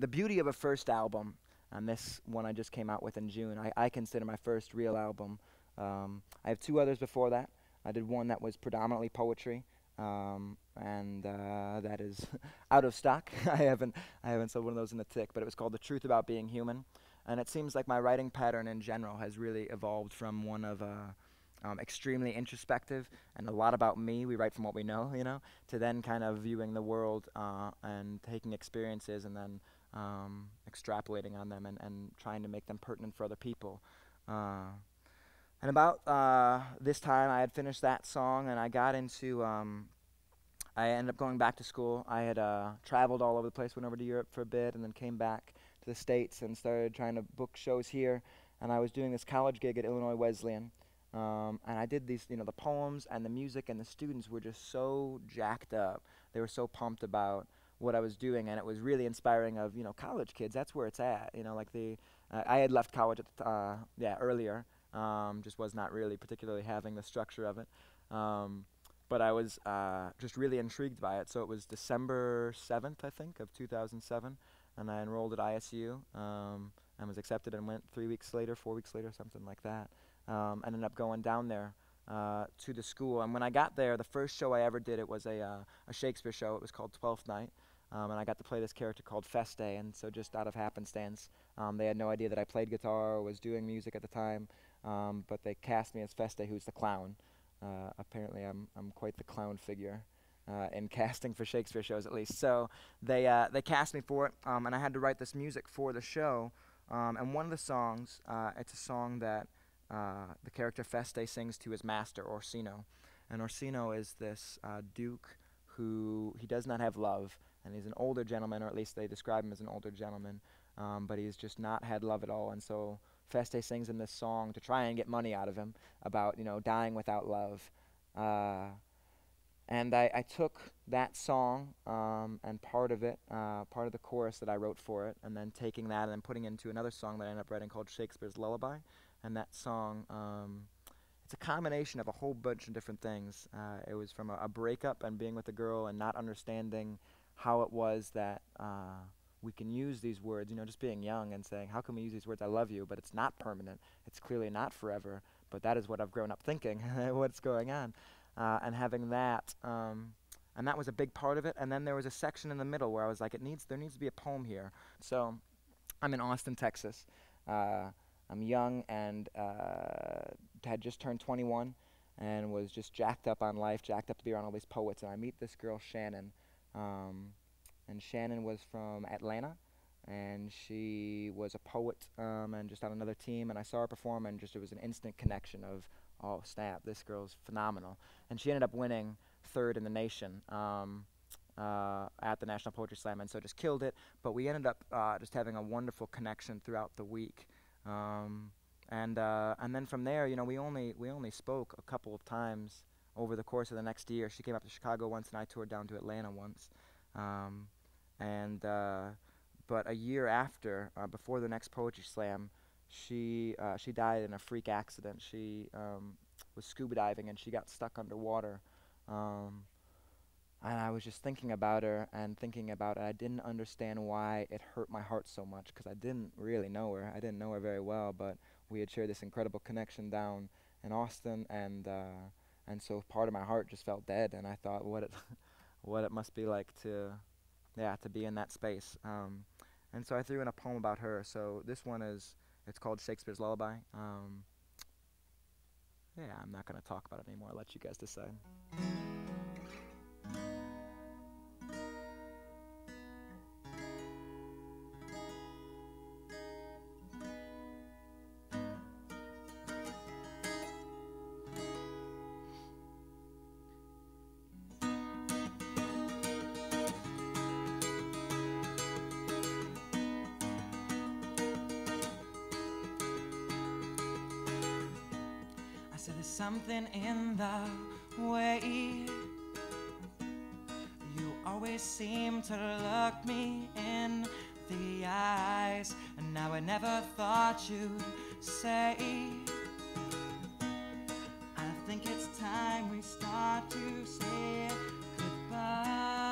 the beauty of a first album, and this one I just came out with in June, I consider my first real album. I have two others before that. I did one that was predominantly poetry, and that is out of stock. I haven't sold one of those in a tick, but it was called The Truth About Being Human. And it seems like my writing pattern in general has really evolved from one of extremely introspective and a lot about me, we write from what we know, to then kind of viewing the world and taking experiences and then extrapolating on them and trying to make them pertinent for other people. And about this time, I had finished that song, and I got into, I ended up going back to school. I had traveled all over the place, went over to Europe for a bit, and then came back to the States and started trying to book shows here. And I was doing this college gig at Illinois Wesleyan. And I did these, the poems and the music, and the students were just so jacked up. They were so pumped about what I was doing, and it was really inspiring of, college kids, that's where it's at. I had left college at earlier, just was not really particularly having the structure of it. But I was just really intrigued by it. So it was December 7th, I think, of 2007, and I enrolled at ISU and was accepted and went 4 weeks later, something like that. Ended up going down there to the school. And when I got there, the first show I ever did, it was a Shakespeare show. It was called Twelfth Night. And I got to play this character called Feste. And so just out of happenstance, they had no idea that I played guitar or was doing music at the time. But they cast me as Feste, who's the clown. Apparently I'm quite the clown figure in casting for Shakespeare shows, at least. So they cast me for it, and I had to write this music for the show. And one of the songs, it's a song that the character Feste sings to his master, Orsino. And Orsino is this duke who he does not have love, and he's an older gentleman, or at least they describe him as an older gentleman, but he's just not had love at all. And so Feste sings him this song to try and get money out of him about, dying without love. And I took that song and part of it, part of the chorus that I wrote for it, and then taking that and then putting it into another song that I ended up writing called Shakespeare's Lullaby. And that song, it's a combination of a whole bunch of different things. It was from a breakup and being with a girl and not understanding how it was that we can use these words, just being young and saying, how can we use these words, I love you, but it's not permanent. It's clearly not forever, but that is what I've grown up thinking, what's going on. And having that, and that was a big part of it. And then there was a section in the middle where I was like, there needs to be a poem here. So I'm in Austin, Texas. I'm young and had just turned 21 and was just jacked up on life, jacked up to be around all these poets. And I meet this girl, Shannon. And Shannon was from Atlanta, and she was a poet and just on another team. And I saw her perform, and just it was an instant connection of, oh, snap, this girl's phenomenal. And she ended up winning 3rd in the nation at the National Poetry Slam, and so just killed it. But we ended up just having a wonderful connection throughout the week. And then from there, we only spoke a couple of times over the course of the next year. She came up to Chicago once, and I toured down to Atlanta once. But a year after, before the next poetry slam, she died in a freak accident. She was scuba diving, and she got stuck underwater. And I was just thinking about her and thinking about it. I didn't understand why it hurt my heart so much, because I didn't really know her. I didn't know her very well, but we had shared this incredible connection down in Austin, and so part of my heart just felt dead. And I thought, what it must be like to be in that space. And so I threw in a poem about her. So this one it's called Shakespeare's Lullaby. I'm not going to talk about it anymore. I'll let you guys decide. Something in the way you always seem to look me in the eyes, and now I never thought you'd say, I think it's time we start to say goodbye.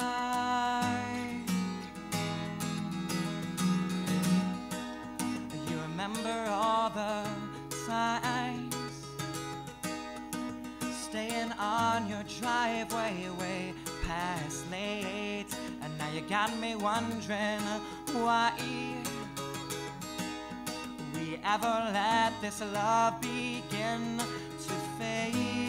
got me wondering why we ever let this love begin to fade.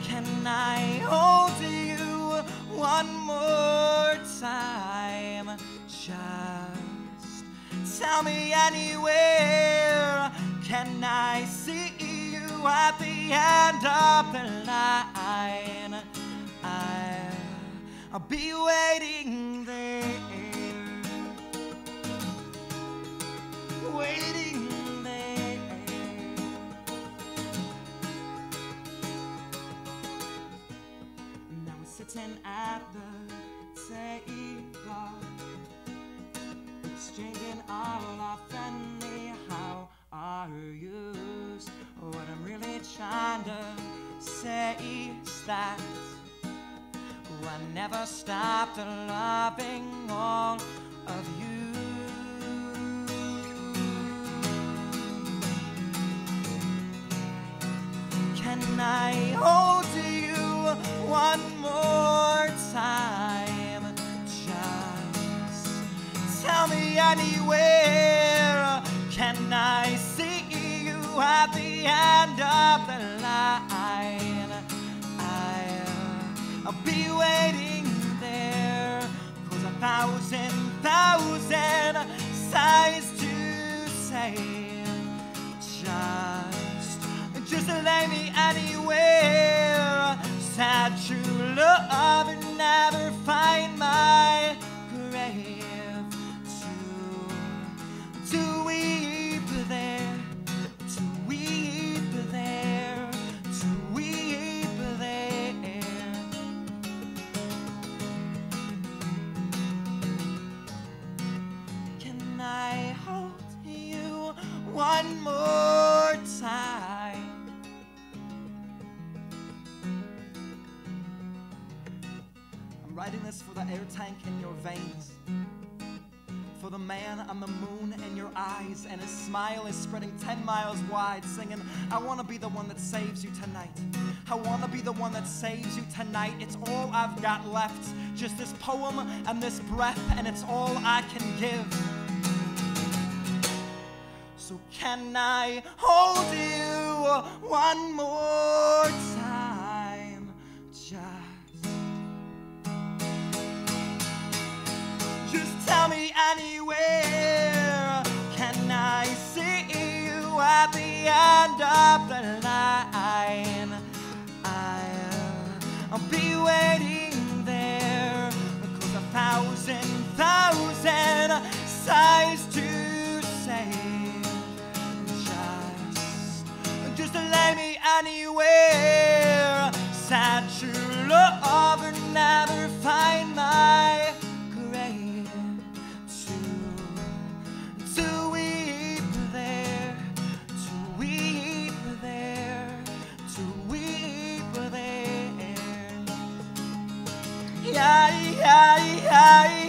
Can I hold you one more time? Just tell me anywhere. Can I see you at the end of the line? I'll be waiting there, waiting there. Now we're sitting at the table, exchanging all our friendly how are yous. What I'm really trying to say is that I never stopped loving all of you. Can I hold you one more time? Just tell me anywhere. Can I see you at the end of the line? I'll be waiting there, 'cause 1,000 sighs to say. Just lay me anywhere. Sad true love never find my grave. To weep there, to weep there, to weep there. Can I hold you one more time? I'm writing this for the air tank in your veins, for the man on the moon in your eyes, and his smile is spreading 10 miles wide, singing, I want to be the one that saves you tonight. I want to be the one that saves you tonight. It's all I've got left, just this poem and this breath, and it's all I can give. So can I hold you one more time? Just tell me anywhere. Can I see you at the end of the line? I'll be waiting there, 'cause 1,000 sighs to say. Just lay me anywhere. Sad true love never find my grave. To weep there, to weep there, to weep there. Yeah, yeah, yeah.